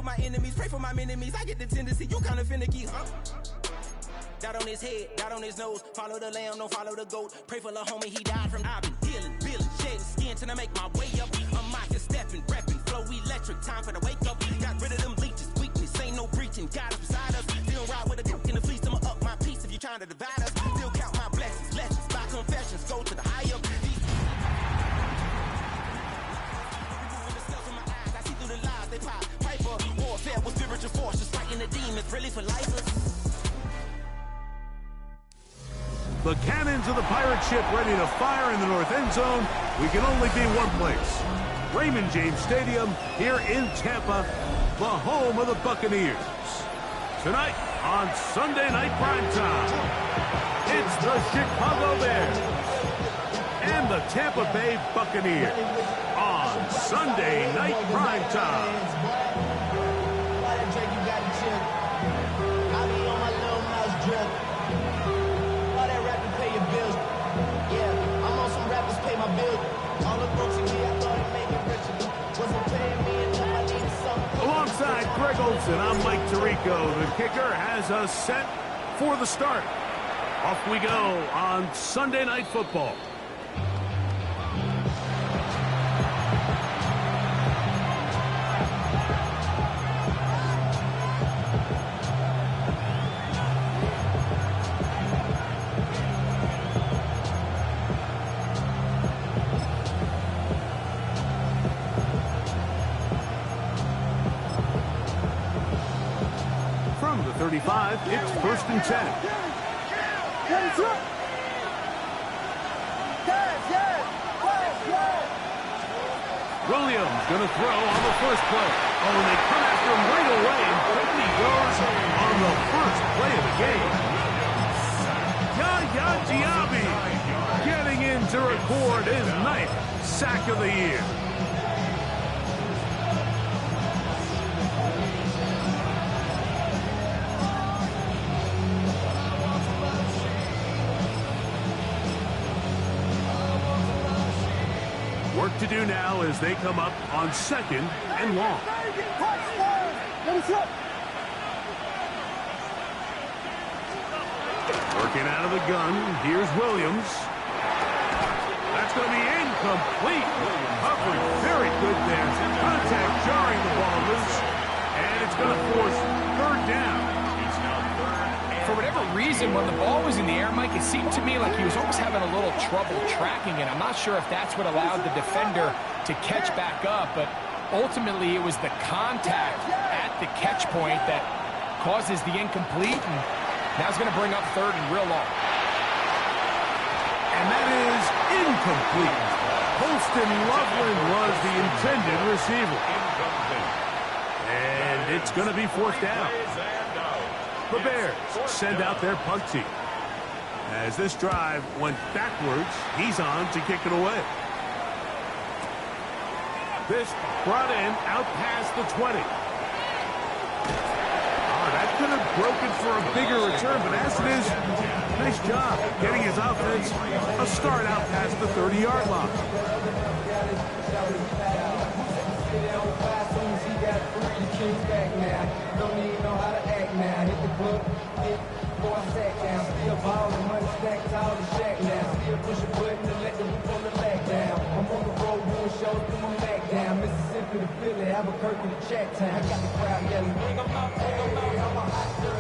my enemies, pray for my enemies. I get the tendency, you kinda finicky, huh? Dot on his head, dot on his nose. Follow the lamb, don't follow the goat. Pray for the homie, he died from. I've been healing, feeling, shedding skin till I make my way up. I'm mocking, stepping, repping, flow electric. Time for the wake up. Got rid of them leeches, weakness, ain't no preaching. God is beside us. Still ride with a cook in the fleece. I'ma up my piece if you trying to divide us. Still count my blessings, lessons, by confessions. Go to the high up. I see through the lies they pop. Piper, warfare with spiritual force. Just fighting the demons, really for lifers. The cannons of the pirate ship ready to fire in the north end zone. We can only be one place. Raymond James Stadium here in Tampa, the home of the Buccaneers. Tonight on Sunday Night Primetime, it's the Chicago Bears and the Tampa Bay Buccaneers on Sunday Night Primetime. Alongside Greg Olson, I'm Mike Tirico. The kicker has us set for the start. Off we go on Sunday Night Football. From the 35, it's 1st and 10. Williams going to throw on the first play. Oh, and they come after him right away, and quickly goes on the first play of the game. Yaya Diaby getting in to record his 9th sack of the year. Work to do now as they come up on 2nd and long. Working out of the gun, here's Williams. That's going to be incomplete. Covered very good there. Contact jarring the ball loose, and it's going to force 3rd down. For whatever reason, when the ball was in the air, Mike, it seemed to me like he was almost having a little trouble tracking it. I'm not sure if that's what allowed the defender to catch back up, but ultimately it was the contact at the catch point that causes the incomplete, and now it's going to bring up 3rd and real long. And that is incomplete. Holston Loveland was the intended receiver. And it's going to be 4th down. The Bears send out their punt team. As this drive went backwards, he's on to kick it away. This brought in out past the 20. Oh, that could have broken for a bigger return, but as it is, nice job getting his offense a start out past the 30-yard line.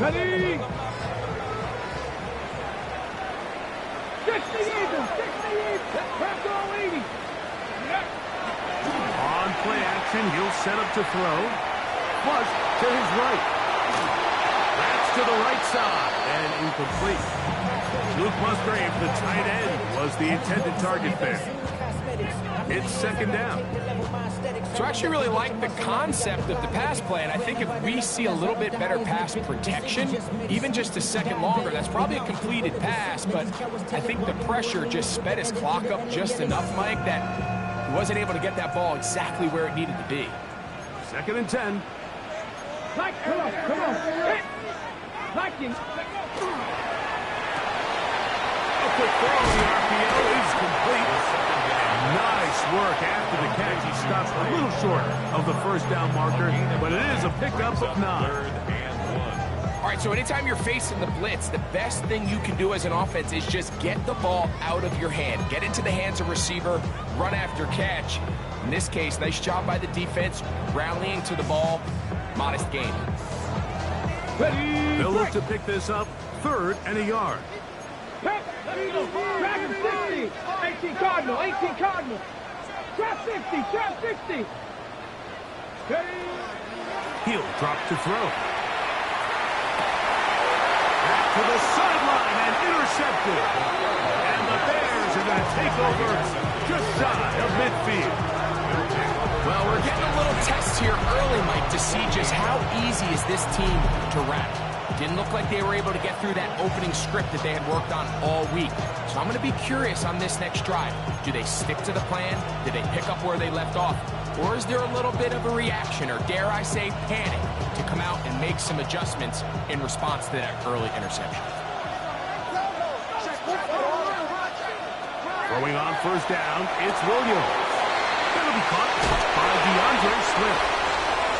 Ready? 60 Eagles, 60 Eagles, press all 80. On play action, he'll set up to throw. Flush to his right. That's to the right side and incomplete. Luke Musgrave, the tight end, was the intended target there. It's 2nd down. So I actually really like the concept of the pass play, and I think if we see a little bit better pass protection, even just a second longer, that's probably a completed pass, but I think the pressure just sped his clock up just enough, Mike, that he wasn't able to get that ball exactly where it needed to be. 2nd and 10. Mike, come on. Hey. Mike, A quick throw, the RPO is complete. Nice work after the catch. He stops a little short of the first down marker, but it is a pickup of 9. All right, so anytime you're facing the blitz, the best thing you can do as an offense is just get the ball out of your hand. Get into the hands of receiver, run after catch. In this case, nice job by the defense, rallying to the ball. Modest gain. They'll look to pick this up, 3rd and a yard. Back at 60. 18 Cardinal, 18 Cardinal. Trap 60, trap 60. He'll drop to throw. Back to the sideline and intercepted. And the Bears are going to take over just shy of midfield. Well, we're getting a little test here early, Mike, to see just how easy is this team to rattle. Didn't look like they were able to get through that opening script that they had worked on all week. So I'm going to be curious on this next drive. Do they stick to the plan? Do they pick up where they left off? Or is there a little bit of a reaction, or dare I say panic, to come out and make some adjustments in response to that early interception? Throwing on first down, it's Williams. That'll be caught by DeAndre Swift.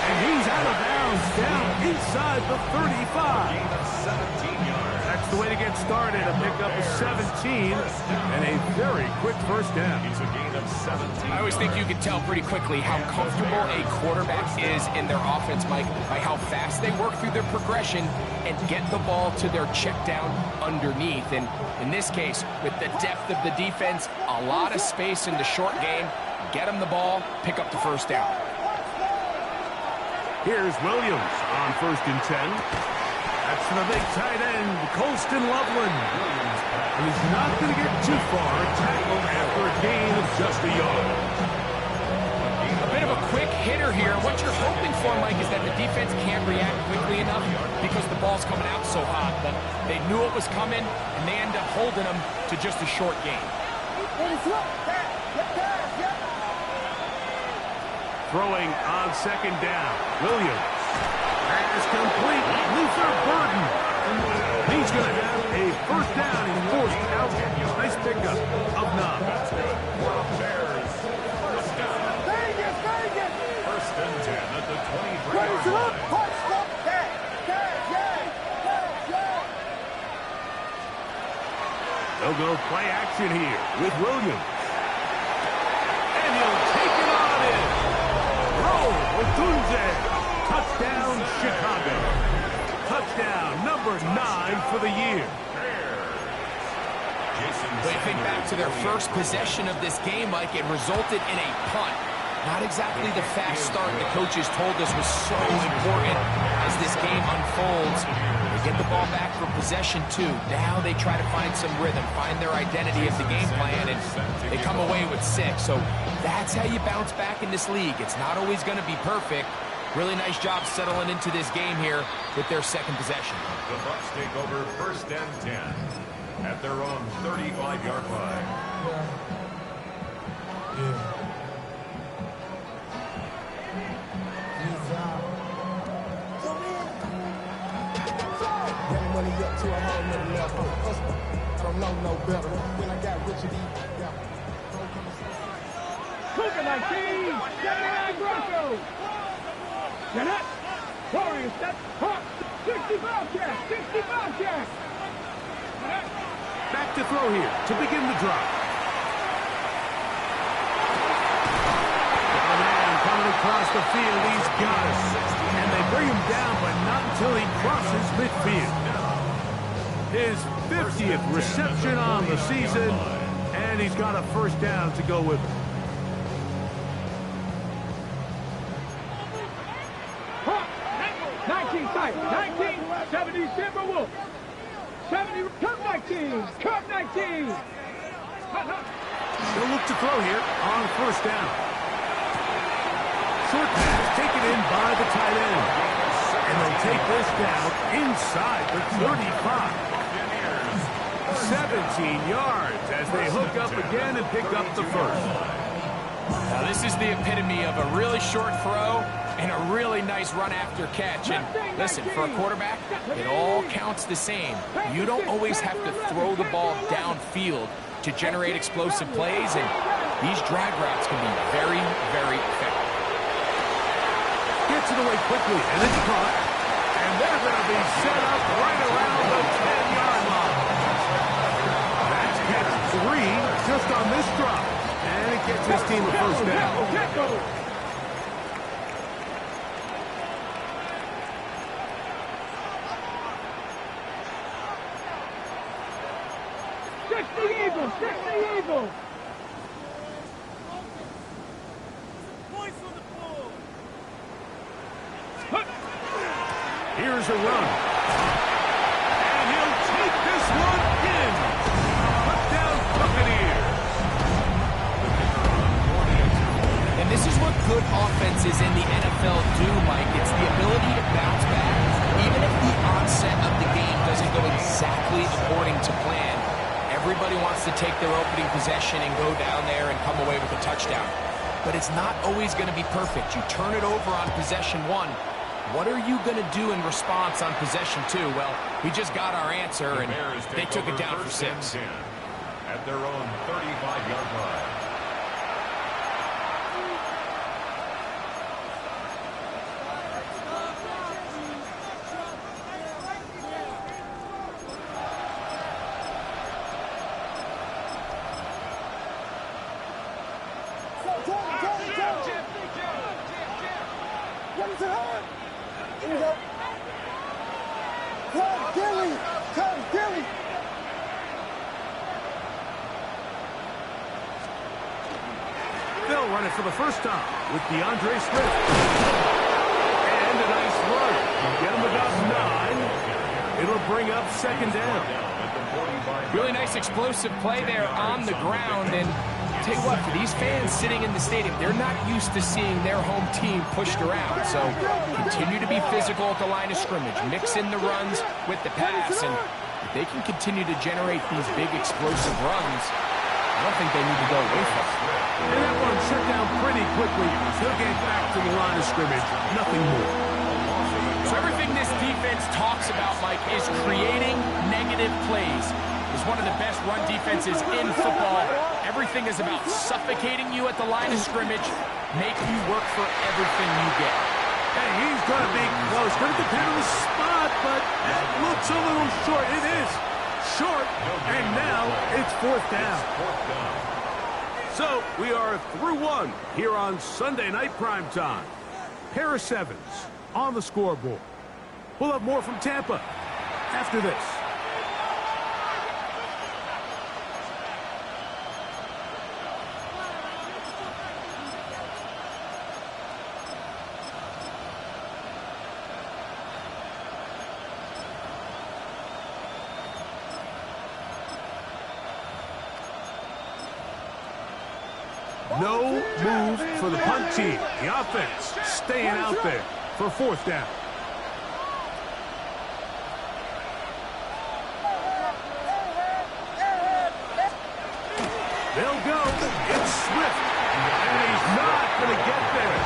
And he's out of bounds down inside the 35. Gain of 17 yards. That's the way to get started. A pickup of 17 and a very quick first down. It's a gain of 17. I always think you can tell pretty quickly how comfortable a quarterback is in their offense, Mike, by how fast they work through their progression and get the ball to their check down underneath. And in this case, with the depth of the defense, a lot of space in the short game, get them the ball, pick up the first down. Here's Williams on 1st and 10. That's the big tight end, Colston Loveland. And he's not going to get too far, tackled after a gain of just a yard. A bit of a quick hitter here. What you're hoping for, Mike, is that the defense can't react quickly enough because the ball's coming out so hot. But they knew it was coming, and they end up holding them to just a short gain. Throwing on 2nd down, Williams. Pass complete, Luther Burden. He's going to have a first down. He's forced out. Nice pickup of 9. First and 10 at the 23-yard line. They'll go play action here with Williams. And he'll take it on in. Otunze. Touchdown, Chicago. Touchdown number 9 for the year. But you think back to their first possession of this game, Mike, it resulted in a punt. Not exactly the fast start the coaches told us was so important as this game unfolds. They get the ball back for possession 2. Now they try to find some rhythm, find their identity of the game plan, and they come away with 6. So that's how you bounce back in this league. It's not always going to be perfect. Really nice job settling into this game here with their 2nd possession. The Bucs take over 1st and 10 at their own 35-yard line. Money up to a whole nother level. I don't know no better. When I got rich, Cougar 19. Get Bronco. Get up. Warriors, that's hot. 65 jack. 65 jack. Back to throw here to begin the drive. Got a man coming across the field. He's got it. And they bring him down, but not until he crosses midfield. His 50th reception on the season, and he's got a first down to go with it. Hot. 19 tight. 19. 70 Timberwolves. 70. Cup 19. Cup 19. They'll look to throw here on first down. Short pass taken in by the tight end. And they'll take this down inside the 35. 17 yards as they hook up again and pick up the first. Now this is the epitome of a really short throw and a really nice run after catch. And listen, for a quarterback, it all counts the same. You don't always have to throw the ball downfield to generate explosive plays, and these drag routes can be very, very effective. Gets it away quickly, and it's caught. And they're going to be set up right around the 10-yard line. That's catch 3 just on this drop. And it gets his team a first down. 60 Eagles! Here's a run. And he'll take this one in. Touchdown Buccaneers. And this is what good offenses in the NFL do, Mike. It's the ability to bounce back. Even if the onset of the game doesn't go exactly according to plan, everybody wants to take their opening possession and go down there and come away with a touchdown. But it's not always going to be perfect. You turn it over on possession 1. What are you going to do in response on possession 2? Well, we just got our answer, and they took it down for 6. At their own 35-yard line. They'll run it for the first time with DeAndre Swift. And a nice run. Get him about 9. It'll bring up second down. Really nice explosive play there on the ground. And tell you what, for these fans sitting in the stadium, they're not used to seeing their home team pushed around. So continue to be physical at the line of scrimmage. Mix in the runs with the pass. And if they can continue to generate these big explosive runs, I don't think they need to go away from it. And that one shut down pretty quickly. He'll get back to the line of scrimmage. Nothing more. So everything this defense talks about, Mike, is creating negative plays. It's one of the best run defenses in football. Everything is about suffocating you at the line of scrimmage, make you work for everything you get. Hey, he's going to be close. Going to depend on the spot, but that looks a little short. It is short, and now it's 4th down. So we are through 1 here on Sunday Night Primetime. Pair of 7s on the scoreboard. We'll have more from Tampa after this. No move for the punt team. The offense staying out there for 4th down. They'll go. It's Swift. And he's not going to get there.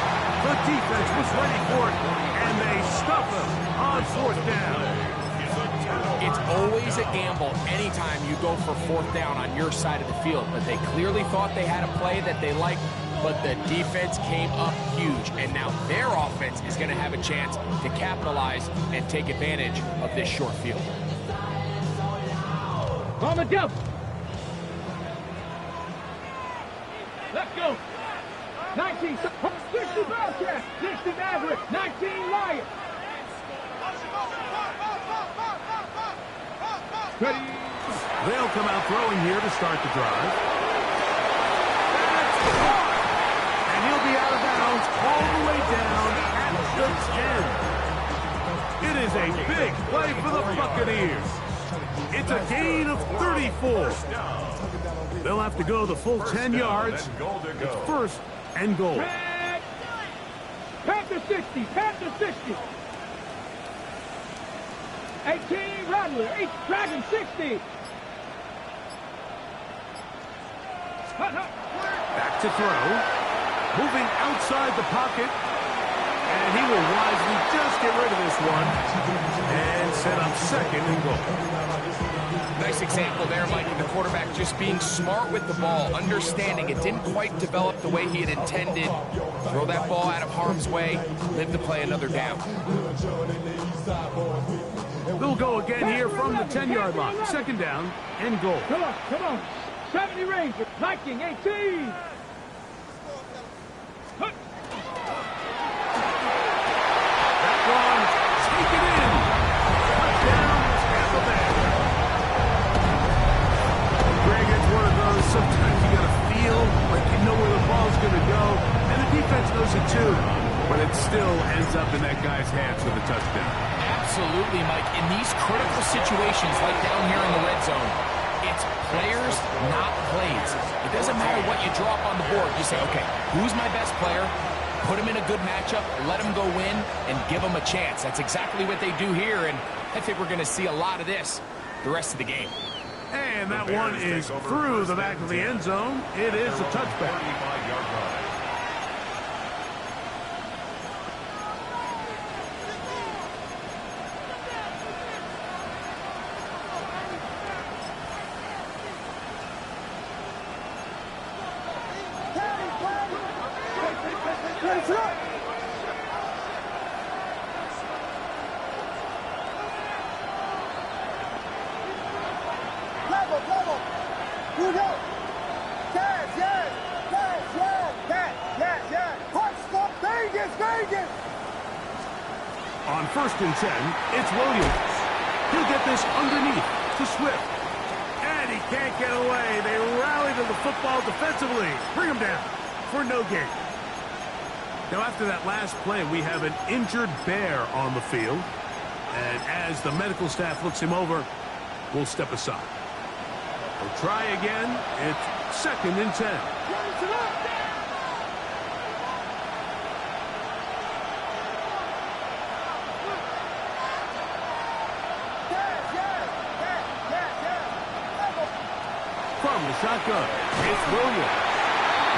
The defense was ready for it, and they stuff him on 4th down. It's always a gamble anytime you go for 4th down on your side of the field, but they clearly thought they had a play that they liked, but the defense came up huge, and now their offense is going to have a chance to capitalize and take advantage of this short field. On the jump. Let's go. 19, 60 Bearcat, 60 Maverick, 19 Lion. Ready. They'll come out throwing here to start the drive. And he'll be out of bounds all the way down at the 10. It is a big play for the Buccaneers. It's a gain of 34. They'll have to go the full 10 yards. It's 1st and goal. Panther 60, Panther 60. 18 Rattler, 8 Dragon 60. Back to throw. Moving outside the pocket. And he will wisely just get rid of this one. And set up second and goal. Nice example there, Mike, of the quarterback just being smart with the ball, understanding it didn't quite develop the way he had intended. Throw that ball out of harm's way, live to play another down. They'll go again here from the 10-yard line. Second down and goal. Come on, come on. 70 range, attacking 18. That one, take it in. Touchdown, Tampa Bay. Greg, it's one of those. Sometimes you got to feel like you know where the ball's going to go, and the defense knows it too. But it still ends up in that guy's hands for the touchdown. Absolutely, Mike. In these critical situations, like down here in the red zone, it's players, not plays. It doesn't matter what you drop on the board. You say, okay, who's my best player? Put him in a good matchup, let him go win, and give him a chance. That's exactly what they do here, and I think we're going to see a lot of this the rest of the game. And that one is through the back of the end zone. It is a touchback. On 1st and 10, it's Williams. He'll get this underneath to Swift. And he can't get away. They rally to the football defensively. Bring him down for no gain. Now, after that last play, we have an injured Bear on the field. And as the medical staff looks him over, we'll step aside. We'll try again. It's 2nd and 10. From the shotgun, it's Williams.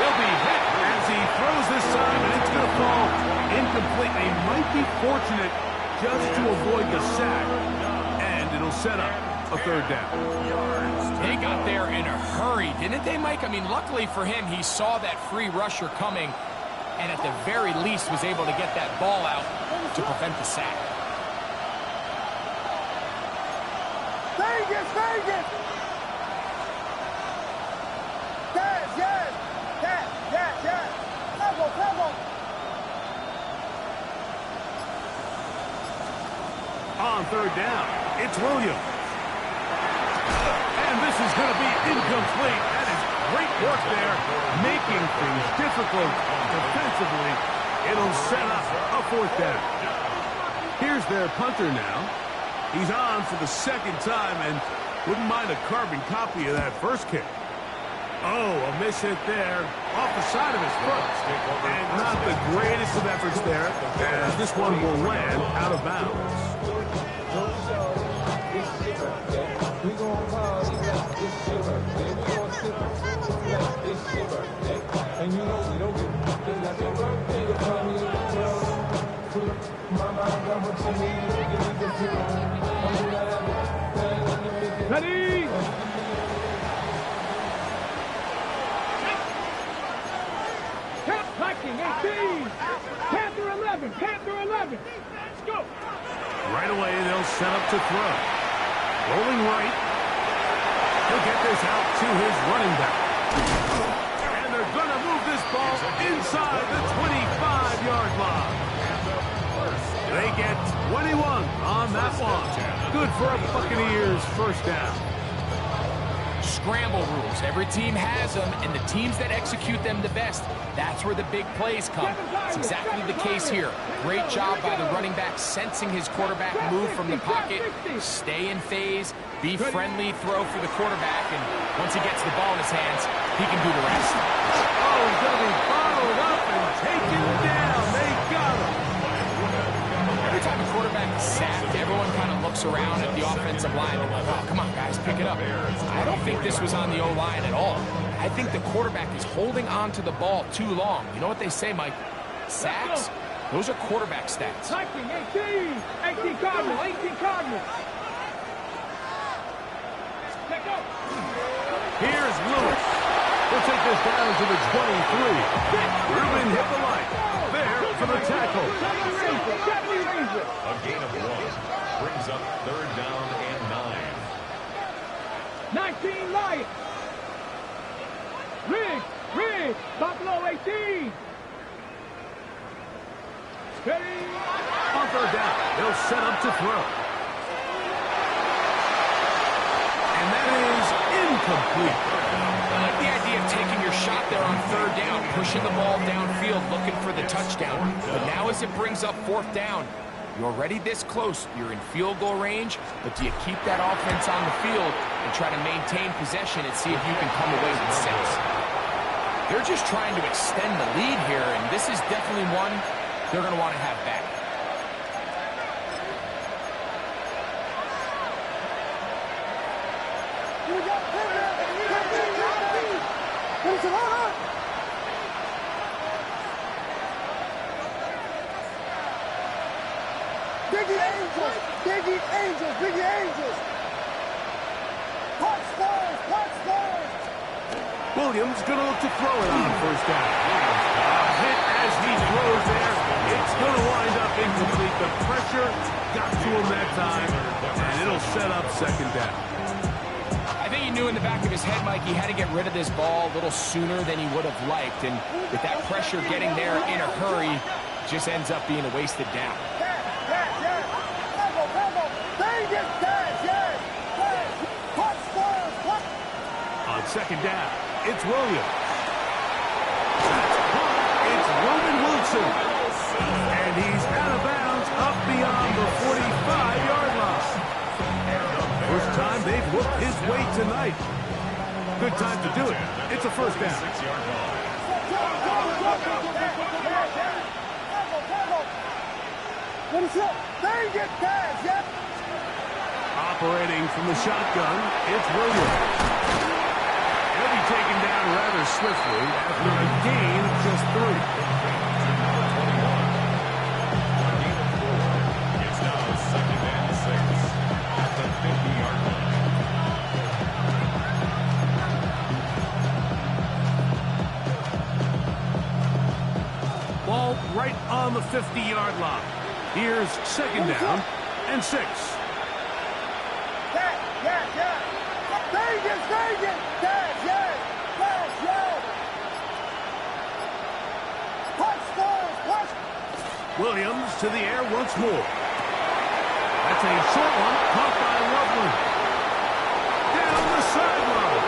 He'll be hit as he throws this time, and it's going to fall incomplete. They might be fortunate just to avoid the sack, and it'll set up a 3rd down. They got there in a hurry, didn't they, Mike? I mean, luckily for him, he saw that free rusher coming, and at the very least was able to get that ball out to prevent the sack. Vegas, Vegas! On 3rd down, it's Williams. And this is going to be incomplete. That is great work there, making things difficult defensively. It'll set up a 4th down. Here's their punter now. He's on for the 2nd time and wouldn't mind a carbon copy of that first kick. Oh, a miss hit there off the side of his foot. And not the greatest of efforts there, as this one will land out of bounds. Ready? Attacking 18. Panther 11. Panther 11. Let's go. Right away, they'll set up to throw. Rolling right. He'll get this out to his running back. And they're going to move this ball inside the 25-yard line. They get 21 on that one. Good for a Buccaneers 1st down. Scramble rules. Every team has them, and the teams that execute them the best, that's where the big plays come. It's exactly the case here. Great job by the running back sensing his quarterback move from the pocket, stay in phase, be friendly, throw for the quarterback, and once he gets the ball in his hands, he can do the rest. Oh, he's going to be followed up and taken down. They got him. Every time a quarterback is sacked, everyone kind of looks around at the offensive line. They're like, oh, come on, guys, pick it up. I don't think this was on the O-line at all. I think the quarterback is holding on to the ball too long. You know what they say, Mike? Sacks, those are quarterback stats. 18 Cardinals. 18 Cardinals. Here's Lewis. He'll take this down to the 23. Rubin hit the light. There for the tackle. A gain of 1 brings up 3rd down and 9. 19 Lions. Riggs, Buffalo 18. Steady. On 3rd down, they'll set up to throw. And that is incomplete. I like the idea of taking your shot there on 3rd down, pushing the ball downfield, looking for the touchdown. But now as it brings up 4th down, you're already this close. You're in field goal range, but do you keep that offense on the field and try to maintain possession and see if you can come away with 6? They're just trying to extend the lead here, and this is definitely one they're going to want to have back. Biggie Angels. Punch Spurs. Williams gonna look to throw it on 1st down. A hit as he throws there. It's gonna wind up incomplete. The pressure got to him that time, and it'll set up 2nd down. I think he knew in the back of his head, Mike, he had to get rid of this ball a little sooner than he would have liked. And with that pressure getting there in a hurry, it just ends up being a wasted down. On 2nd down, it's Williams. It's Roman Wilson. And he's out of bounds up beyond the 45-yard line. First time they've whooped his way tonight. Good time to do it. It's a 1st down. 6-yard line. Operating from the shotgun, it's Williams. He'll be taken down rather swiftly after a gain of just 3. It's now 2nd and 6 at the 50-yard line. Ball right on the 50-yard line. Here's 2nd down and 6. Williams to the air once more. That's a short one, caught by Loveland. Down the sideline.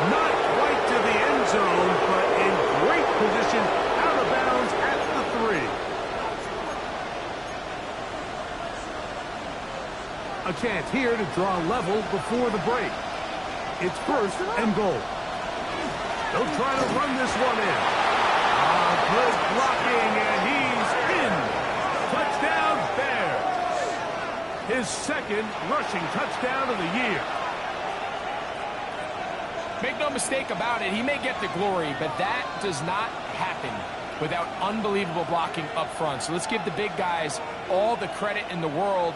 Not quite to the end zone, but in great position, out of bounds at the 3. A chance here to draw level before the break. It's 1st and goal. They'll try to run this one in. Good blocking, and he's in. Touchdown, Bears. His 2nd rushing touchdown of the year. Make no mistake about it, he may get the glory, but that does not happen without unbelievable blocking up front. So let's give the big guys all the credit in the world.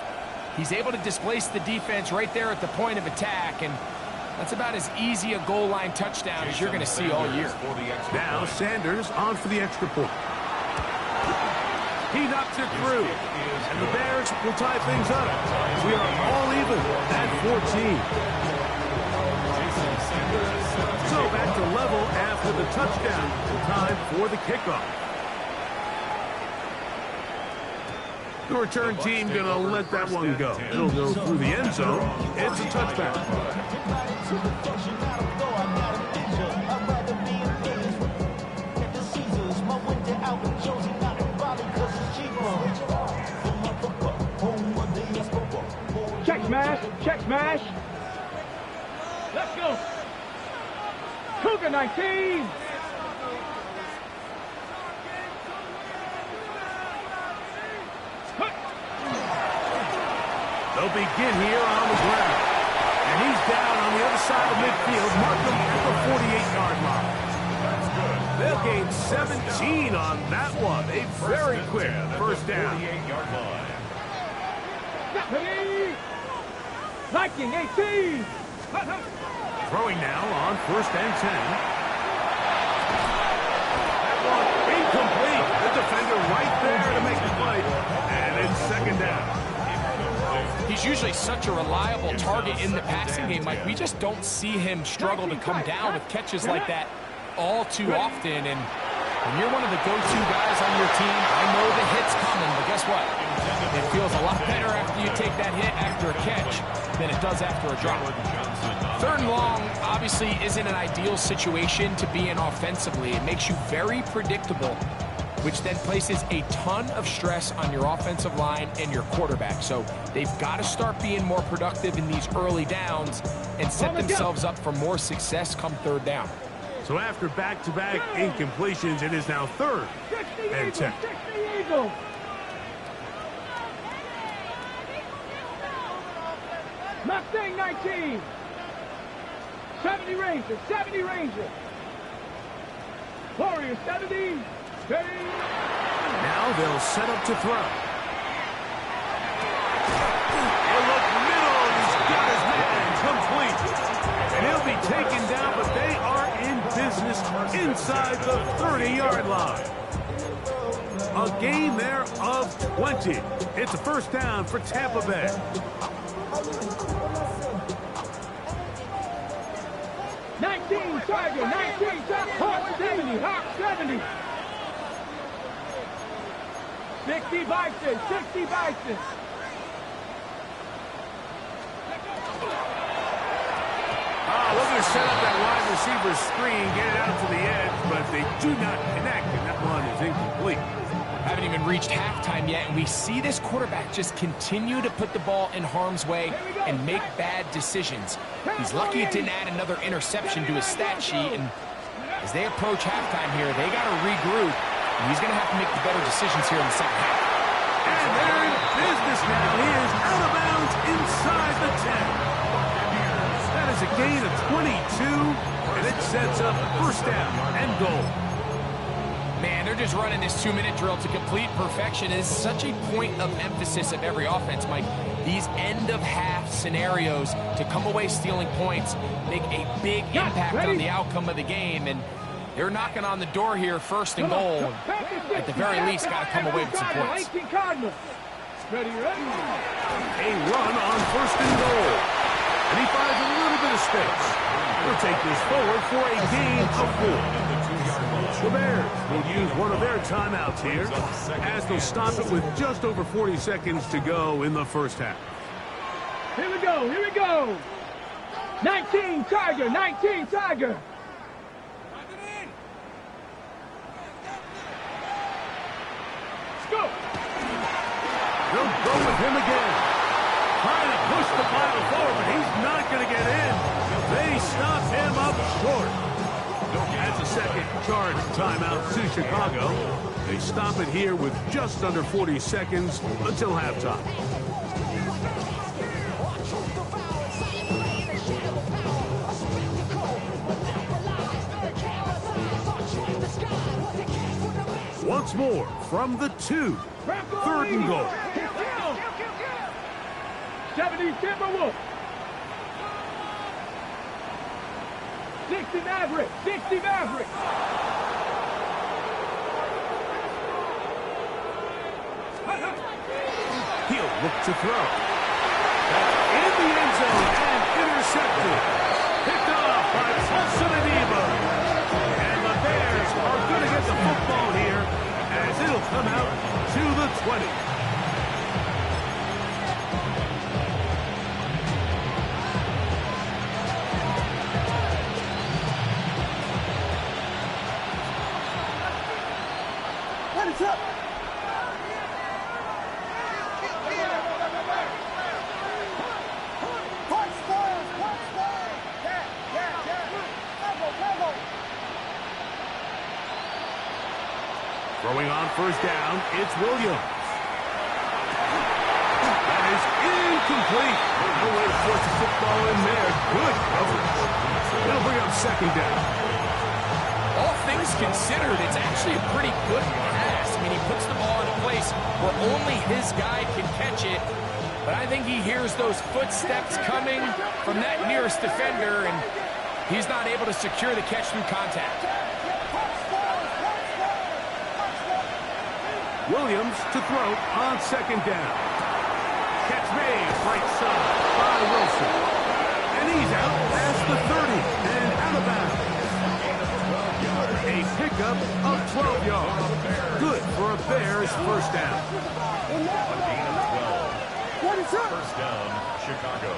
He's able to displace the defense right there at the point of attack, and that's about as easy a goal line touchdown as you're going to see all year. Now Sanders on for the extra point. He knocks it through, and the Bears will tie things up. We are all even at 14. So back to level after the touchdown. Time for the kickoff. The return team going to let that one go. It'll go through the end zone. It's a touchback. Check smash. Let's go. Cougar 19. They'll begin here on the ground. And he's down on the other side of midfield. Mark him at the 48-yard line. They'll gain 17 on that one. A very quick 1st down. 48-yard line. Viking 18. Throwing now on 1st and 10. That one incomplete. The defender right there to make the play. And it's 2nd down. He's usually such a reliable target in the passing game, Mike. We just don't see him struggle to come down with catches like that all too often. And when you're one of the go-to guys on your team, I know the hit's coming, but guess what? It feels a lot better after you take that hit after a catch than it does after a drop. 3rd and long obviously isn't an ideal situation to be in offensively. It makes you very predictable, which then places a ton of stress on your offensive line and your quarterback. So they've got to start being more productive in these early downs and set themselves up for more success come 3rd down. So after back-to-back incompletions, it is now 3rd and 10. Mustang 19. 70 Ranger, 70 Ranger. Warrior 70. Now they'll set up to throw. He'll look middle, and he's got his man complete. And he'll be taken down, but they are in business inside the 30-yard line. A gain there of 20. It's a 1st down for Tampa Bay. Tiger, 19, Hawk 70, Hawk 70. 60 Bison, 60 Bison. Looking to set up that wide receiver screen, get it out to the edge, but they do not connect, and that one is incomplete. Haven't even reached halftime yet, and we see this quarterback just continue to put the ball in harm's way and make bad decisions. He's lucky it didn't add another interception to his stat sheet, and as they approach halftime here, they got to regroup, and he's going to have to make the better decisions here in the 2nd half. And they're in business now. He is out of bounds inside the 10. That is a gain of 22, and it sets up 1st down and goal. Man, they're just running this 2-minute drill to complete perfection. It is such a point of emphasis of every offense, Mike. These end-of-half scenarios to come away stealing points make a big impact on the outcome of the game, and they're knocking on the door here, 1st and goal. At the very least, got to come away with some points. Ready. A run on 1st and goal. And he finds a little bit of space. We'll take this forward for a gain of 4. The Bears will use one of their timeouts here as they'll stop it with just over 40 seconds to go in the 1st half. Here we go. 19 Tiger, 19 Tiger. Let's go. They'll go with him again. Trying to push the pile forward, but he's not going to get in. They stop him up short. That's a 2nd charge timeout to Chicago. They stop it here with just under 40 seconds until halftime. Once more from the 2. 3rd and goal. 70 Timberwolves. 60 Maverick. 60 Maverick. He'll look to throw. That's in the end zone and intercepted. Picked off by Paulson and Eva. And the Bears are going to get the football here as it'll come out to the 20. Throwing on 1st down, it's Williams. That is incomplete. No way to force the football in there. Good coverage. They'll bring up 2nd down. All things considered, it's actually a pretty good pass. I mean, he puts the ball in a place where only his guy can catch it, But I think he hears those footsteps coming from that nearest defender, and he's not able to secure the catch through contact. Williams to throw on second down. Catch made, right side by Wilson. And he's out past the 30 and out of bounds. A pickup of 12 yards. Good for a Bears first down. First down, Chicago.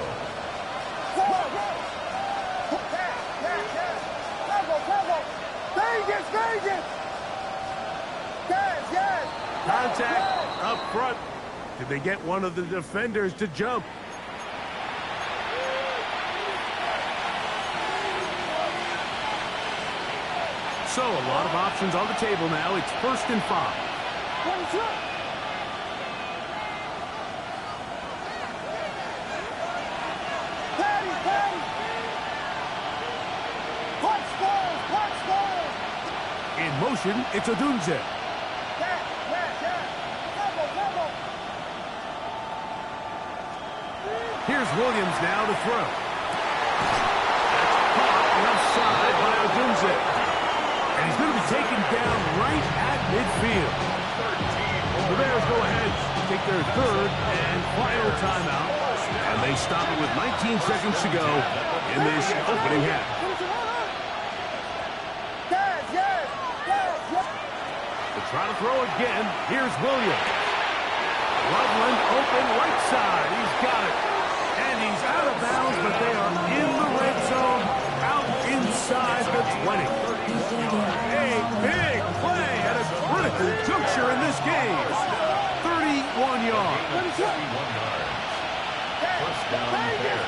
Contact up front. Did they get one of the defenders to jump? So a lot of options on the table now. It's 1st and 5. In motion, it's Odunze. Here's Williams now to throw. That's caught left side by Odunze. And he's going to be taken down right at midfield. The Bears go ahead, take their 3rd and final timeout. And they stop it with 19 seconds to go in this opening half. Try to throw again. Here's Williams. Loveland open right side. He's got it. And he's out of bounds, but they are in the red zone, out inside the 20. A big play at a critical juncture in this game. 31 yards. First down, Bears.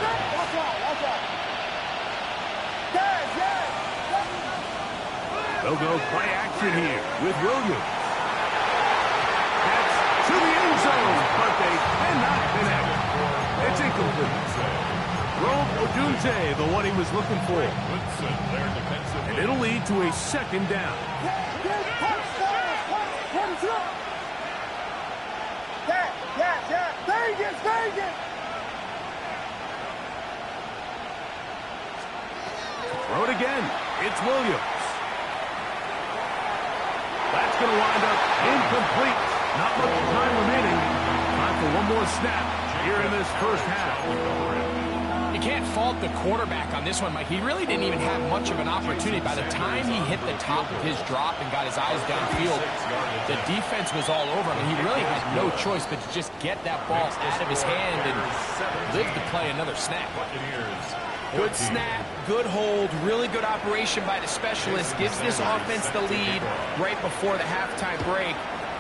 They'll go play action here with Williams. That's to the end zone, but they cannot connect. It's incomplete. Rome Odunze, the one he was looking for. And it'll lead to a 2nd down. Throw it again. It's Williams. That's going to wind up incomplete. Not much time remaining. Time for one more snap here in this first half. You can't fault the quarterback on this one, Mike. He really didn't even have much of an opportunity. By the time he hit the top of his drop and got his eyes downfield, the defense was all over him. He really had no choice but to just get that ball out of his hand and live to play another snap. Good snap, good hold, really good operation by the specialist. Gives this offense the lead right before the halftime break.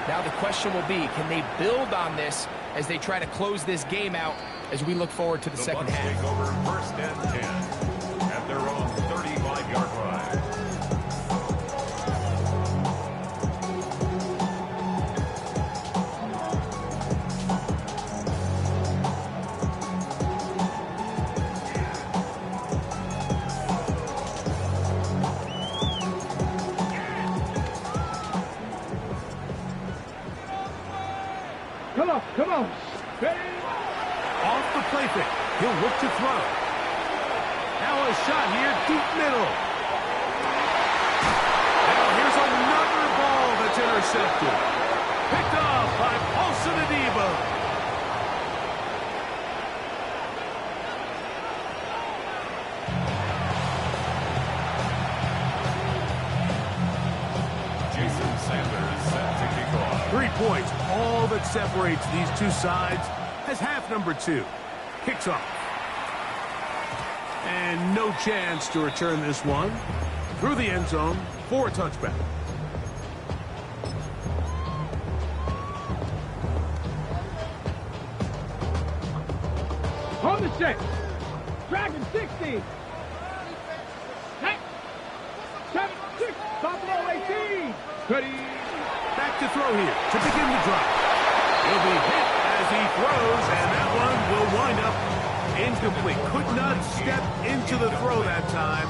Now the question will be, can they build on this as they try to close this game out as we look forward to the second half? Take over 1st and 10 at their own 35-yard line. Come on. Off the play fake. He'll look to throw. Now a shot here, deep middle. Now here's another ball that's intercepted. Picked off by Paulson Adebo. Jason Sanders set to kick off. 3 points, all that separates these two sides as half number 2 kicks off. And no chance to return this one through the end zone for a touchback. On the 6. Dragon 60. 7, 6. Buffalo 18. Ready. Back to throw here to begin the drive. He'll be hit as he throws, and that one will wind up incomplete. Could not step into the throw that time.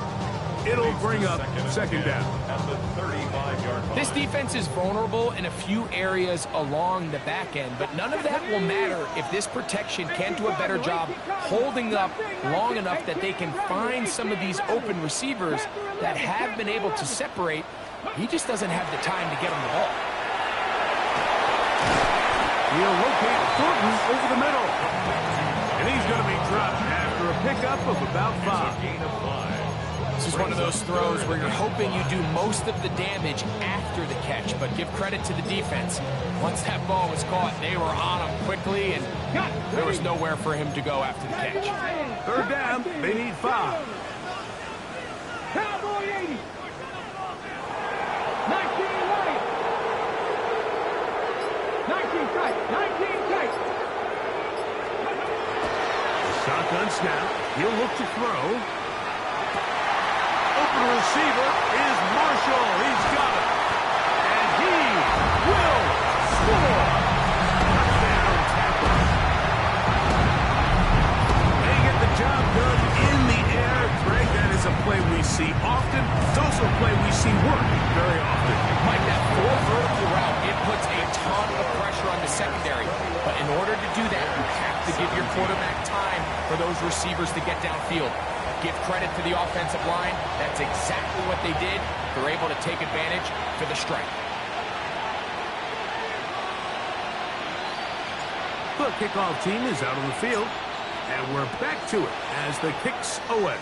It'll bring up second down. At the 35-yard line. This defense is vulnerable in a few areas along the back end, but none of that will matter if this protection can do a better job holding up long enough that they can find some of these open receivers that have been able to separate. He just doesn't have the time to get him the ball. He'll locate Thornton over the middle. And he's going to be dropped after a pickup of about 5. Gain of 5. This is one of those throws where you're hoping you do most of the damage after the catch, but give credit to the defense. Once that ball was caught, they were on him quickly, and there was nowhere for him to go after the catch. Third down, they need 5. Cowboy 80. 19 right. 19 tight. 19 tight. Shotgun snap. He'll look to throw. Open receiver is Marshall. He's got it. And he will score. Touchdown, Tampa. They get the job done in the air. Greg, that is a play we see often. It's also a play we see work very often. Mike, that 4 vertical route, it puts a ton of pressure on the secondary. But in order to do that, you have to give your quarterback time for those receivers to get downfield. Give credit to the offensive line. That's exactly what they did. They're able to take advantage for the strike. The kickoff team is out on the field. And we're back to it as the kick's away.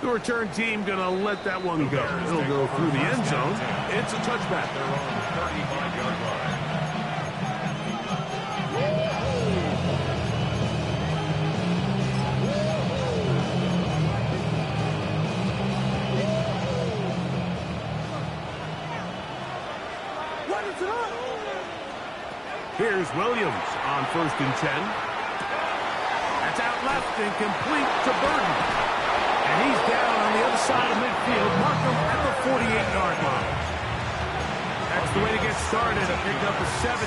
The return team going to let that one go. It'll go through the end zone. It's a touchback. They're on the 35-yard line. Here's Williams on 1st and 10. That's out left and complete to Burton. And he's down on the other side of midfield. Mark him at the 48-yard line. That's the way to get started. A pickup of 17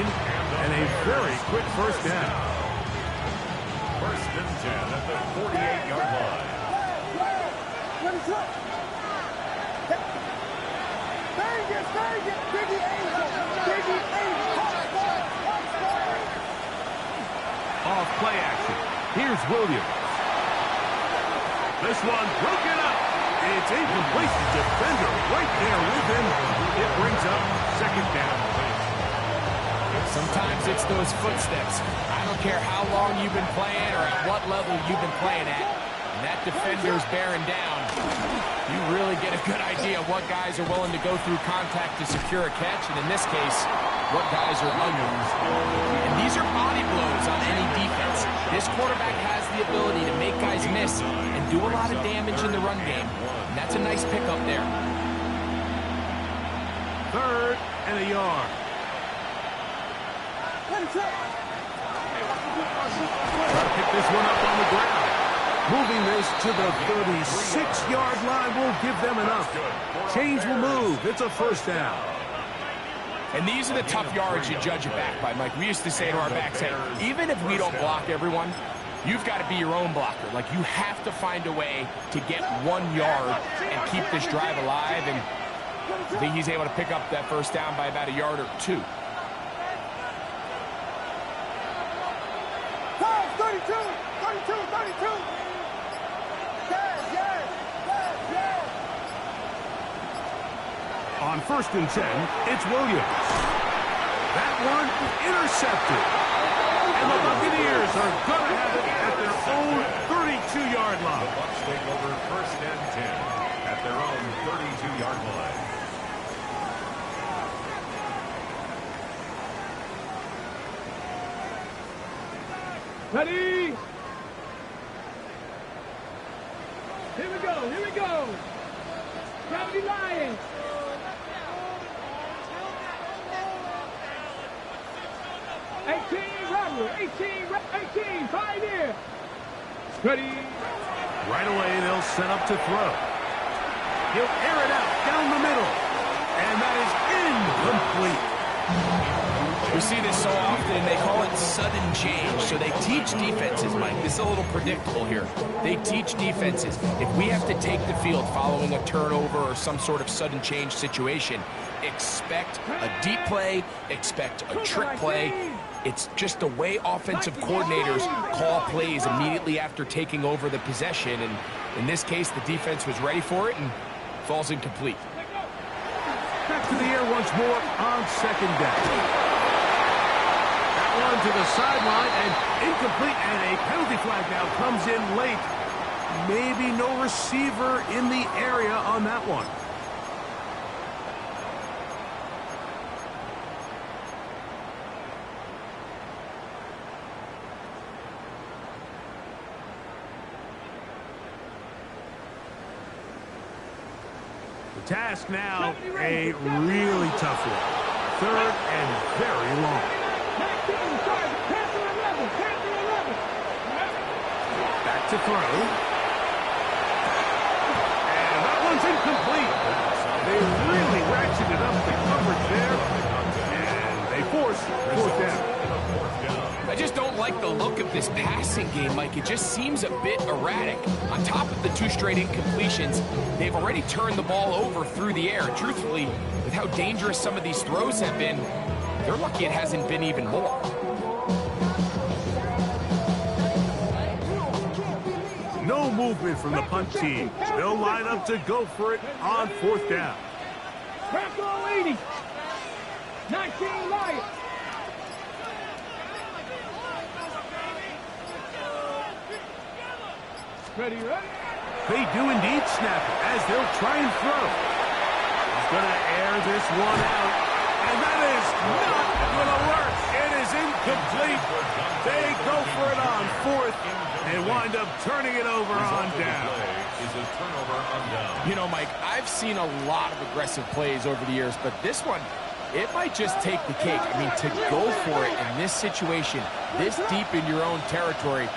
and a very quick first down. 1st and 10 at the 48-yard line. Off play action. Here's Williams. This one broken up. It's incomplete. The defender right there with him. It brings up second down. Sometimes it's those footsteps. I don't care how long you've been playing or at what level you've been playing at. And that defender's bearing down. You really get a good idea of what guys are willing to go through contact to secure a catch. And in this case, what guys are onions. And these are body blows on any defense. This quarterback has the ability to make guys miss and do a lot of damage in the run game. And that's a nice pickup there. 3rd and a yard. Try to pick this one up on the ground. Moving this to the 36-yard line will give them enough. Chains will move. It's a first down. And these are the tough yards you judge it back by, Mike. We used to say to our backs, hey, even if we don't block everyone, you've got to be your own blocker. Like, you have to find a way to get 1 yard and keep this drive alive. And I think he's able to pick up that first down by about a yard or 2. 32. On 1st and 10, it's Williams. That one intercepted. And the Buccaneers are going to have it at their own 32-yard line. The Bucs take over 1st and 10 at their own 32-yard line. Ready? Here we go. Gravity Lions. 18, Robert. 18, Pioneer. Ready? Right away, they'll set up to throw. He'll air it out down the middle. And that is incomplete. We see this so often. They call it sudden change. So they teach defenses, Mike. This is a little predictable here. They teach defenses. If we have to take the field following a turnover or some sort of sudden change situation, expect a deep play, expect a trick play. It's just the way offensive coordinators call plays immediately after taking over the possession. And in this case, the defense was ready for it and falls incomplete. Back to the air once more on second down. That one to the sideline and incomplete, and a penalty flag now comes in late. Maybe no receiver in the area on that one. Task now, a really tough one. Third and very long. Back to throw. And that one's incomplete. They really ratcheted up the coverage there. And they force fourth down. I just don't like the look of this passing game, Mike. It just seems a bit erratic. On top of the 2 straight incompletions, they've already turned the ball over through the air. Truthfully, with how dangerous some of these throws have been, they're lucky it hasn't been even more. No movement from the punt team. They'll line up to go for it on fourth down. Crack on 80. 19 Lions. Ready, ready? They do indeed snap it as they'll try and throw. He's going to air this one out. And that is not going to work. It is incomplete. They go for it on fourth and wind up turning it over on down. You know, Mike, I've seen a lot of aggressive plays over the years, but this one, it might just take the cake. I mean, to go for it in this situation, this deep in your own territory,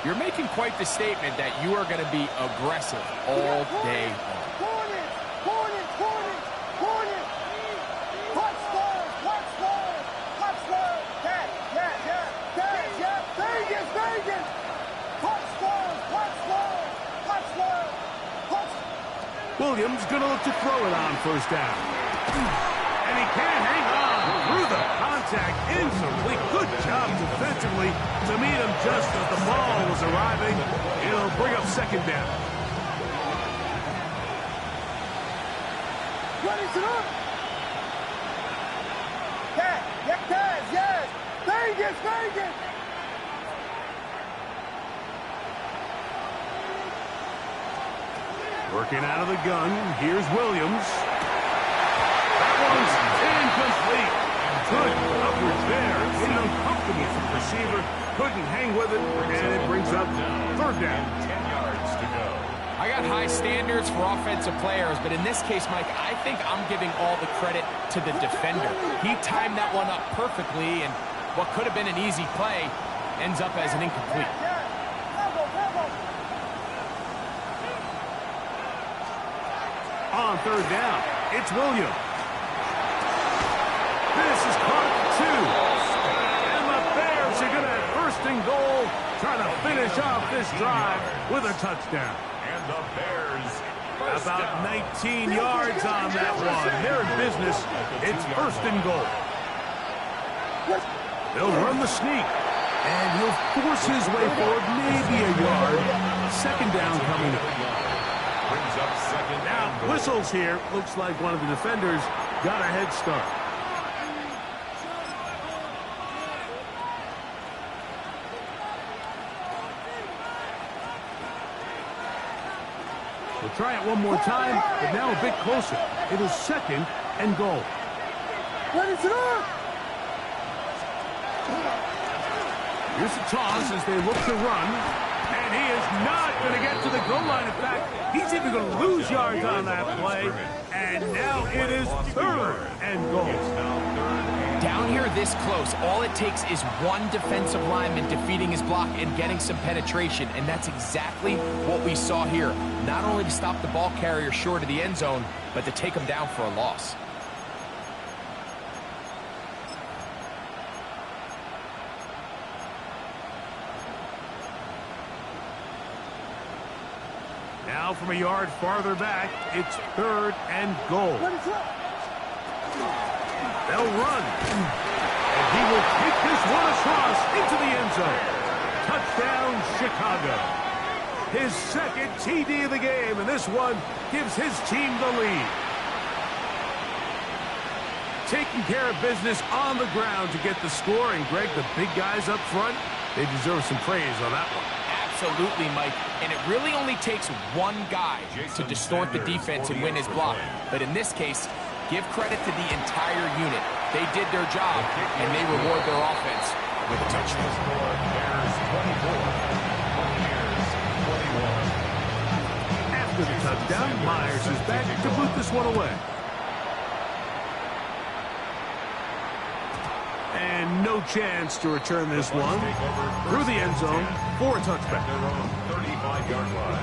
you're making quite the statement that you are going to be aggressive all day long. Williams going to look to throw it on first down. And he can't hang on through the contact. Incomplete. Good job defensively to meet him just as the ball was arriving. It'll bring up second down. What is it up? Yes. Vegas. Working out of the gun. Here's Williams. That one's incomplete. Good coverage there. It's uncomfortable for the receiver. Couldn't hang with it, and it brings up third down. 10 yards to go. I got high standards for offensive players, but in this case, Mike, I think I'm giving all the credit to the defender. He timed that one up perfectly, and what could have been an easy play ends up as an incomplete. On third down, it's Williams. This is caught at 2. And the Bears are going to have first and goal, trying to finish off this drive with a touchdown. And the Bears About 19 yards on that one. They're in business. It's first and goal. They'll run the sneak. And he'll force his way forward, maybe a yard. Second down coming up. brings up second. Now, whistles here. Looks like one of the defenders got a head start. We'll try it one more time, but now a bit closer. It is second and goal. What is it up? Here's the toss as they look to run. And he is not going to get to the goal line. In fact, he's even going to lose yards on that play. And now it is third and goal. Down here this close, all it takes is one defensive lineman defeating his block and getting some penetration, and that's exactly what we saw here. Not only to stop the ball carrier short of the end zone, but to take him down for a loss. Now from a yard farther back, it's 3rd and goal. They'll run. And he will kick this one across into the end zone. Touchdown, Chicago. His 2nd TD of the game, and this one gives his team the lead. Taking care of business on the ground to get the score, and Greg, the big guys up front, they deserve some praise on that one. Absolutely, Mike. And it really only takes one guy to distort the defense and win his block. But in this case, give credit to the entire unit. They did their job, and they reward their offense with a touchdown. After the touchdown, Myers is back to boot this one away. And no chance to return this one through the end zone for a touchback. Their own 35-yard line.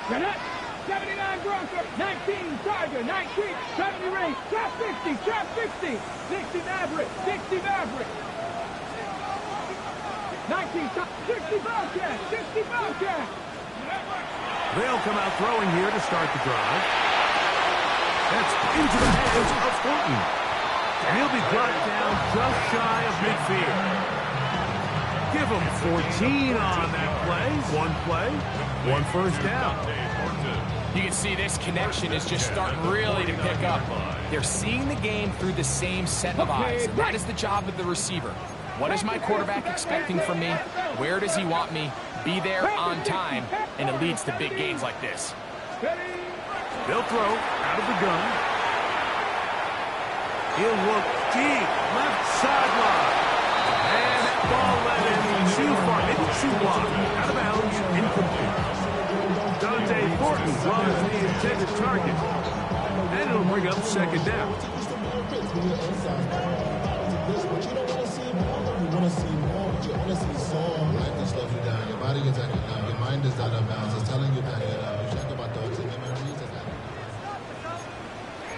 Gannett, 79 Bronco, 19 Tiger, 19, 70 Ray, trap 60, 60 Maverick, 60 Maverick. 19, 60 Bobcat, 60 Bobcat. They'll come out throwing here to start the drive. That's into the hands of Thornton. And he'll be brought down just shy of midfield. Give him 14 on that play. One play, one first down. You can see this connection is just starting really to pick up. They're seeing the game through the same set of eyes. And that is the job of the receiver. What is my quarterback expecting from me? Where does he want me? Be there on time, and it leads to big gains like this. They'll throw out of the gun. He'll look deep, left sideline. And that ball led him too far, maybe too wide. Out of bounds, incomplete. Dante Thornton draws the intended target. And it'll bring up 2nd down. Your body is acting down. Your mind is out of bounds. It's telling you that you check about thoughts and memories.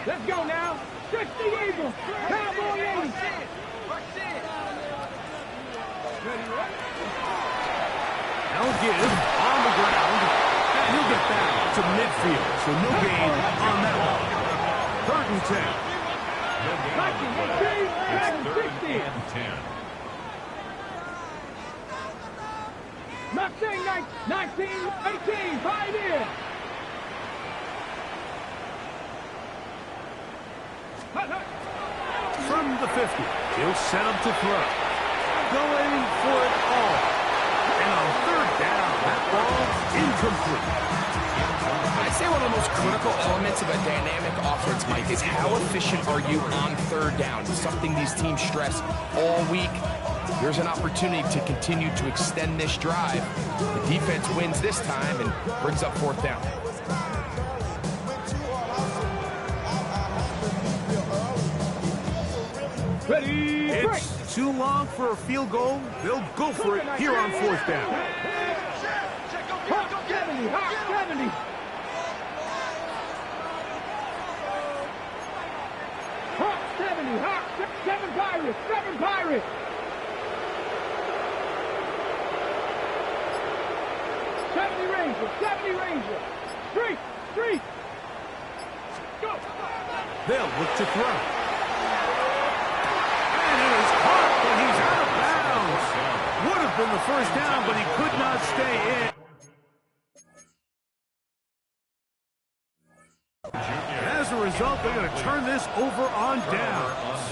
Let's go now. 60 Eagle, Cowboy 80. Now give on the ground. And he'll get back to midfield. So no gain on that one. 3rd and 10. 19, 10. Not saying 19, 18, Pioneer. From the 50, he'll set up to throw. Going for it all. And on 3rd down, that ball's incomplete. I'd say one of the most critical elements of a dynamic offense, Mike, is how efficient are you on 3rd down? It's something these teams stress all week. Here's an opportunity to continue to extend this drive. The defense wins this time and brings up 4th down. Ready, it's too long for a field goal. They'll go for it here on 4th down. Hawk 70, Hawk 70. Hawk 70, Hawk 7 Pirates, 7 Pirates. 70 Ranger, 70 Ranger. Street, street. Go. They'll look to throw. And it is caught, but he's out of bounds. Would have been the first down, but he could not stay in. And as a result, they're going to turn this over on downs.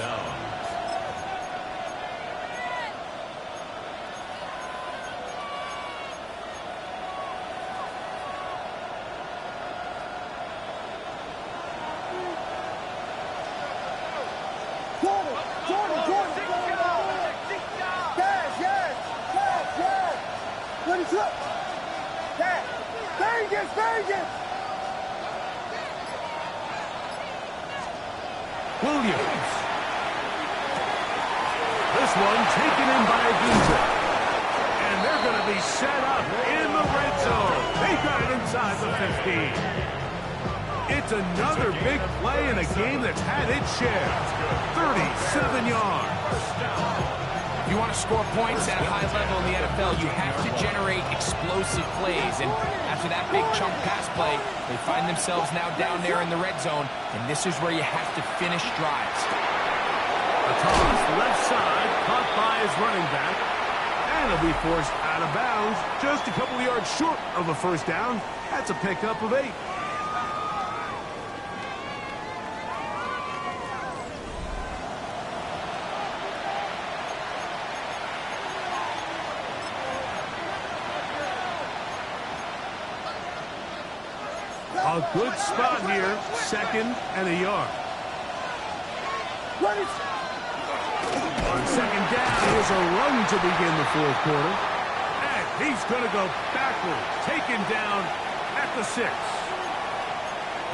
Williams. This one taken in by Gunza. And they're They're going to be set up in the red zone. They got it inside the 15. It's another big play in a game that's had its share. 37 yards. If you want to score points at a high level in the NFL, you have to generate explosive plays. And after that big chunk pass play, they find themselves now down there in the red zone. And this is where you have to finish drives. A toss left side, caught by his running back. And he'll be forced out of bounds. Just a couple of yards short of a first down. That's a pickup of 8. A good spot here, 2nd and a yard. On 2nd down, here's a run to begin the 4th quarter. And he's going to go backwards, taken down at the 6.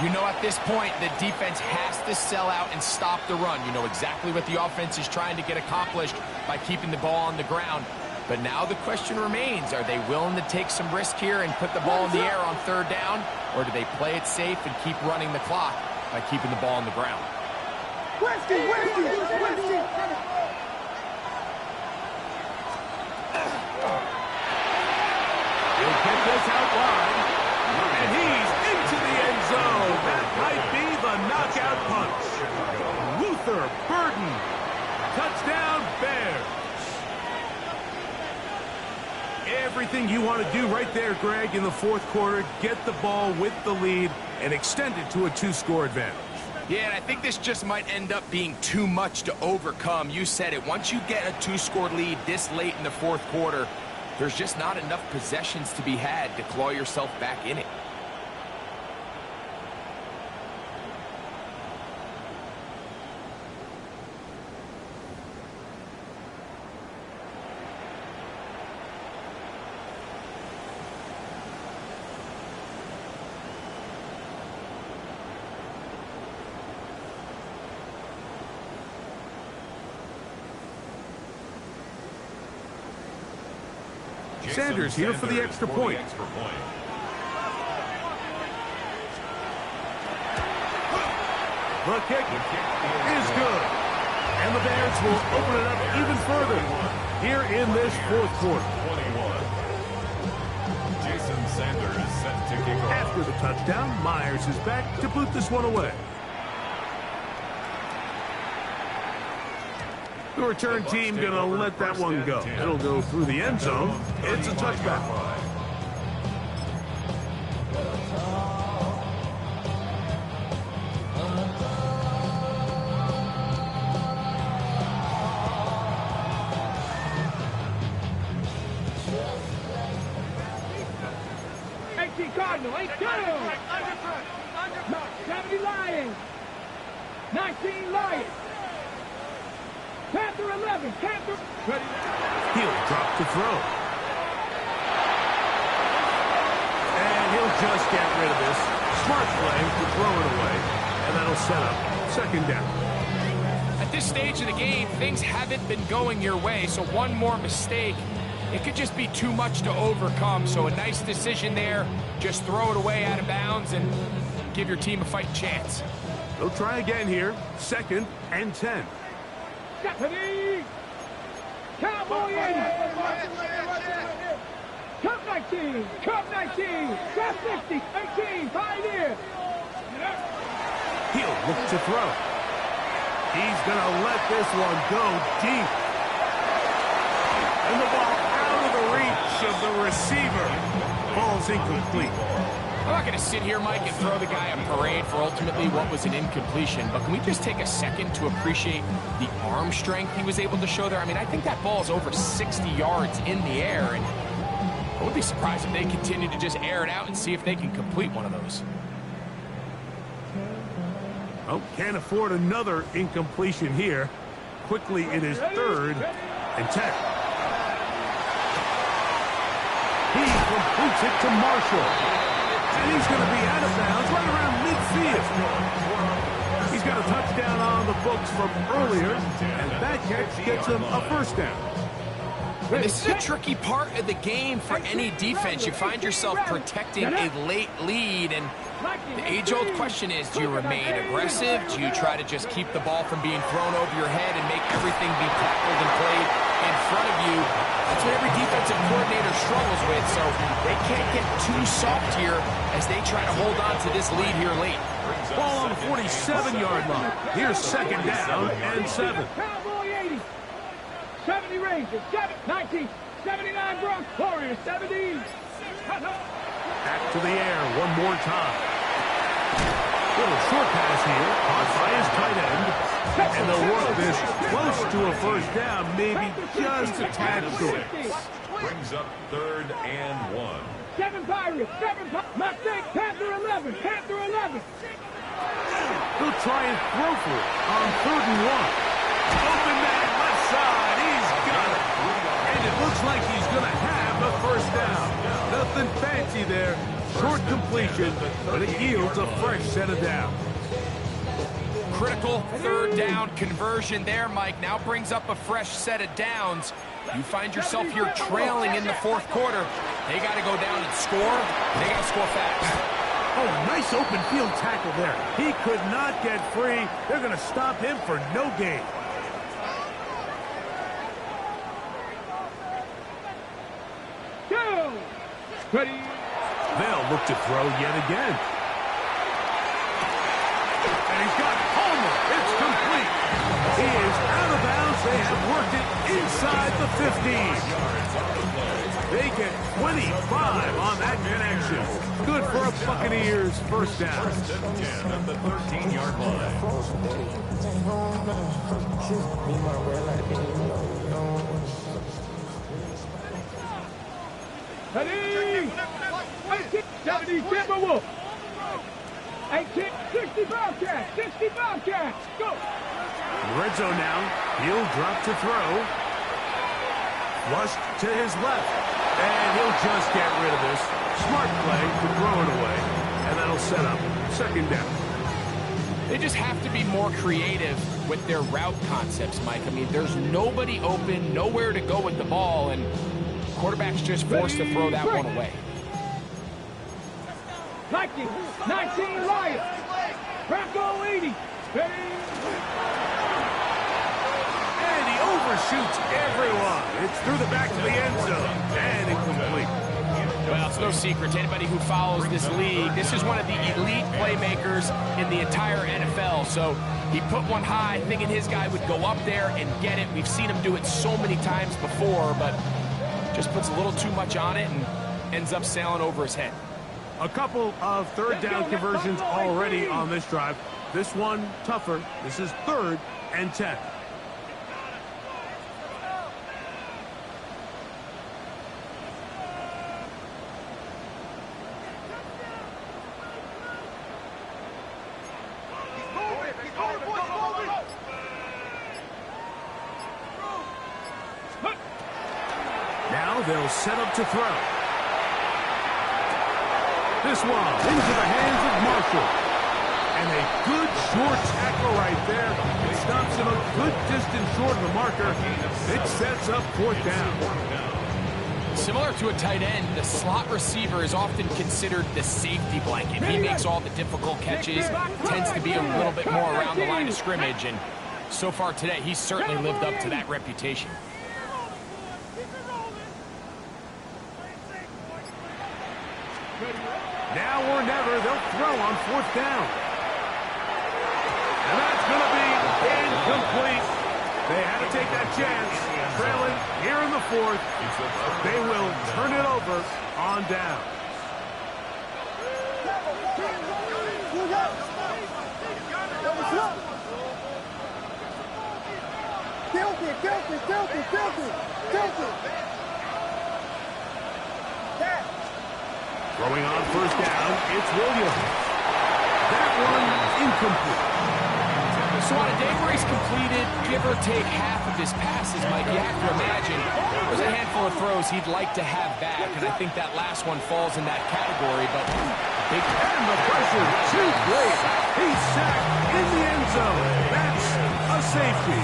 You know at this point, the defense has to sell out and stop the run. You know exactly what the offense is trying to get accomplished by keeping the ball on the ground. But now the question remains, are they willing to take some risk here and put the ball in the air on 3rd down? Or do they play it safe and keep running the clock by keeping the ball on the ground? He'll get this out wide. And he's into the end zone. That might be the knockout punch. Luther Burden. Touchdown, Bears. Everything you want to do right there, Greg, in the 4th quarter. Get the ball with the lead and extend it to a 2-score advantage. Yeah, and I think this just might end up being too much to overcome. You said it. Once you get a 2-score lead this late in the 4th quarter, there's just not enough possessions to be had to claw yourself back in it. Sanders here for the extra point. The kick is good. And the Bears will open it up even further here in this 4th quarter. Jason Sanders is set to kick off. After the touchdown, Myers is back to boot this one away. The return team going to let that one go. It'll go through the end zone. It's a touchback. Cardinal, 8-2. 70 Lions. 19 Lions. Panther 11. Panther. Ready. He'll drop to throw. And he'll just get rid of this. Smart play to throw it away. And that'll set up 2nd down. At this stage of the game, things haven't been going your way, so one more mistake, it could just be too much to overcome. So a nice decision there. Just throw it away out of bounds and give your team a fighting chance. They'll try again here. 2nd and 10. Stephanie! Cowboy in! Cup 19! Cup 19! Cup 50! 18! Pioneer! He'll look to throw. He's going to let this one go deep. And the ball out of the reach of the receiver. Ball's incomplete. I'm not going to sit here, Mike, and throw the guy a parade for ultimately what was an incompletion, but can we just take a second to appreciate the arm strength he was able to show there? I mean, I think that ball is over 60 yards in the air, and I would be surprised if they continue to just air it out and see if they can complete one of those. Oh, can't afford another incompletion here. Quickly, it is 3rd and 10. He completes it to Marshall. And he's going to be out of bounds right around midfield. He's got a touchdown on the books from earlier, and that catch gets him a 1st down. And this is a tricky part of the game for any defense. You find yourself protecting a late lead, and the age-old question is, do you remain aggressive? Do you try to just keep the ball from being thrown over your head and make everything be tackled and played in front of you? That's what every defensive coordinator struggles with, so they can't get too soft here as they try to hold on to this lead here late. Ball on the 47-yard line. Here's second down and 7. Cowboy 80. 70 Rangers. 19. 79 Bronx Warriors. 70. Back to the air one more time. Little short pass here, caught by his tight end. And they'll work this close to a first down, maybe just a tad short. Brings up 3rd and 1. 7 Pirates. 7 Pirates. Mistake. Panther 11. Panther 11. He'll try and throw for it on 3rd and 1. Open man, left side. He's got it. And it looks like he's going to have a first down. Nothing fancy there. Short completion, but it yields a fresh set of downs. Critical 3rd down conversion there, Mike. Now brings up a fresh set of downs. You find yourself here trailing in the 4th quarter. They got to go down and score. They got to score fast. Oh, nice open field tackle there. He could not get free. They're going to stop him for no gain. Go. Ready. They'll look to throw yet again. And he's got Homer. It's complete. He is out of bounds. They have worked it inside the 15. They get 25 on that connection. Good for a Buccaneers first down. First and 10 at the 13-yard line. Ready. 70 Timberwolf. 18, 60 Bobcats. 60 Bobcats. Go. Red zone now. He'll drop to throw. Flushed to his left. And he'll just get rid of this. Smart play to throw it away. And that'll set up second down. They just have to be more creative with their route concepts, Mike. I mean, there's nobody open, nowhere to go with the ball, and quarterback's just forced to throw that one away. 19 Lions. Bronco 80. And he overshoots everyone. It's through the back of the end zone. And incomplete. Well, it's no secret to anybody who follows this league. This is one of the elite playmakers in the entire NFL. So he put one high, thinking his guy would go up there and get it. We've seen him do it so many times before, but just puts a little too much on it and ends up sailing over his head. A couple of third down conversions already on this drive. This one tougher. This is 3rd and 10. Now they'll set up to throw. This one into the hands of Marshall. And a good short tackle right there. It stops him a good distance short of the marker. It sets up 4th down. Similar to a tight end, the slot receiver is often considered the safety blanket. He makes all the difficult catches, tends to be a little bit more around the line of scrimmage, and so far today, he's certainly lived up to that reputation. Now or never, they'll throw on 4th down. And that's going to be incomplete. They had to take that chance. Trailing here in the 4th. They will turn it over on down. Throwing on 1st down, it's Williams. That one incomplete. So on a day where he's completed, give or take half of his passes, Mike, you have to imagine there's a handful of throws he'd like to have back, and I think that last one falls in that category, but big and the pressure too great. He's sacked in the end zone. That's a safety.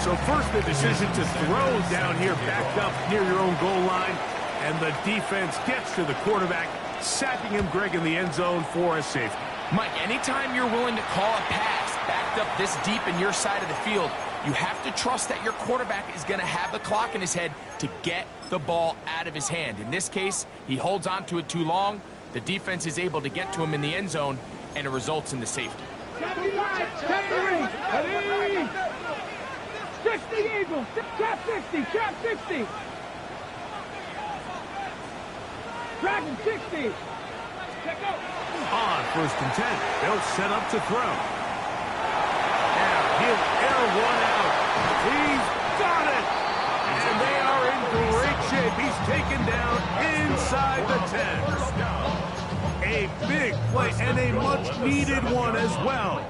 So first the decision to throw down here, backed up near your own goal line, and the defense gets to the quarterback, sacking him, Greg, in the end zone for a safety. Mike, anytime you're willing to call a pass backed up this deep in your side of the field, you have to trust that your quarterback is going to have the clock in his head to get the ball out of his hand. In this case, he holds on to it too long. The defense is able to get to him in the end zone, and it results in the safety. 60 Eagles, trap 60, trap 60. Dragon 60. On 1st and 10, they'll set up to throw. Now he'll air one out. He's got it! And they are in great shape. He's taken down inside the 10. A big play and a much-needed one as well.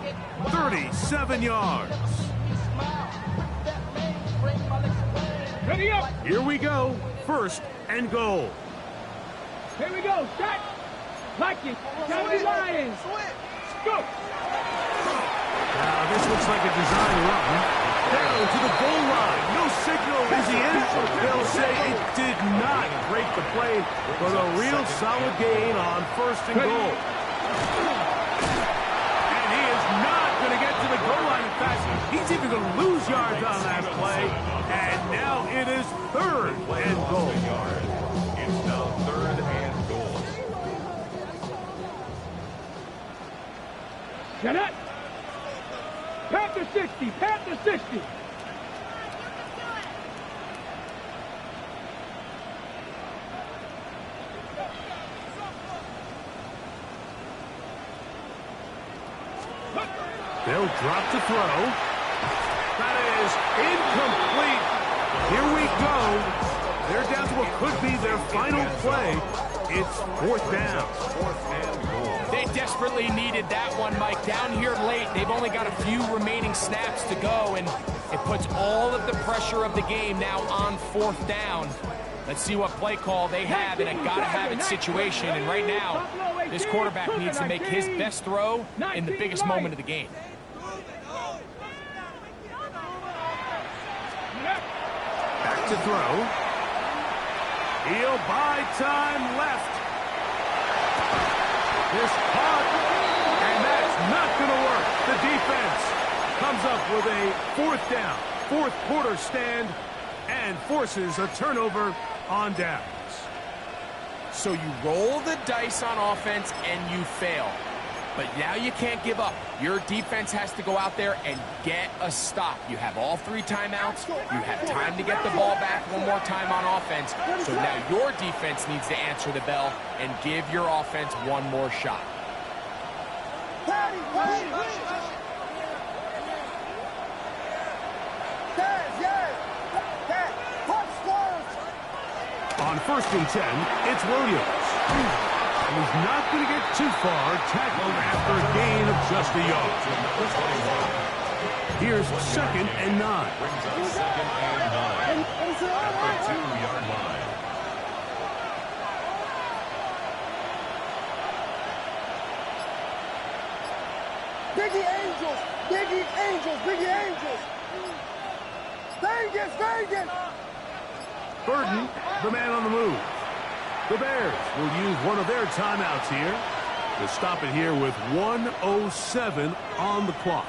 37 yards. Ready up. Here we go. 1st and goal. Here we go. Set. Like it. County Lions. Go. Now this looks like a design run. Down to the goal line. No signal. Is he in? They'll say it did not break the play, but a real solid gain on 1st and goal. And he is not going to get to the goal line. In fact, he's even going to lose yards on that play. And now it is 3rd and goal. It's now 3rd and goal. Get it. Panther 60, Panther 60. They'll drop to throw. That is incomplete. Here we go. They're down to what could be their final play. It's 4th down. 4th and goal. They desperately needed that one, Mike. Down here late, they've only got a few remaining snaps to go, and it puts all of the pressure of the game now on 4th down. Let's see what play call they have in a gotta-have-it situation. And right now, this quarterback needs to make his best throw in the biggest moment of the game. Back to throw. He'll buy time left. This caught, and that's not going to work. The defense comes up with a 4th down, 4th quarter stand, and forces a turnover on downs. So you roll the dice on offense and you fail. But now you can't give up. Your defense has to go out there and get a stop. You have all 3 timeouts. You have time to get the ball back one more time on offense. So now your defense needs to answer the bell and give your offense one more shot. On 1st and 10, it's Williams. He's not going to get too far, tackled after a gain of just a yard. Here's 2nd and 9. Brings up 2nd and 9 at the 2-yard line. Biggie Angels, Biggie Angels, Biggie Angels. Vegas, Vegas. Burden, the man on the move. The Bears will use one of their timeouts here to stop it here with 1:07 on the clock.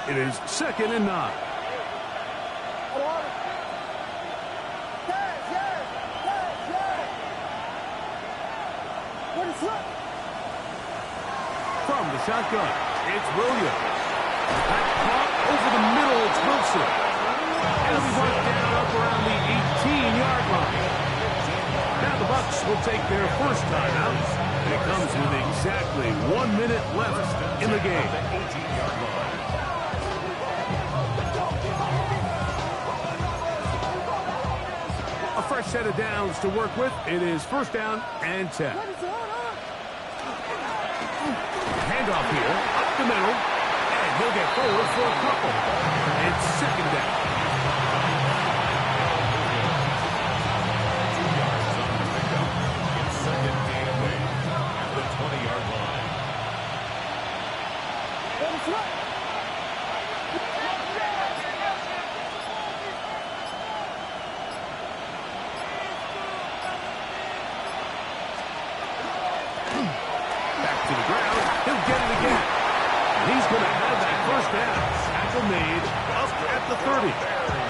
It is 2nd and 9. From the shotgun, it's Williams. That caught over the middle, it's Wilson. And we work down up around the 18-yard line. Now the Bucs will take their first timeout. And it comes with exactly 1 minute left in the game. A fresh set of downs to work with. It is 1st down and 10. Handoff here, up the middle, and he'll get forward for a couple. It's 2nd down. the 30.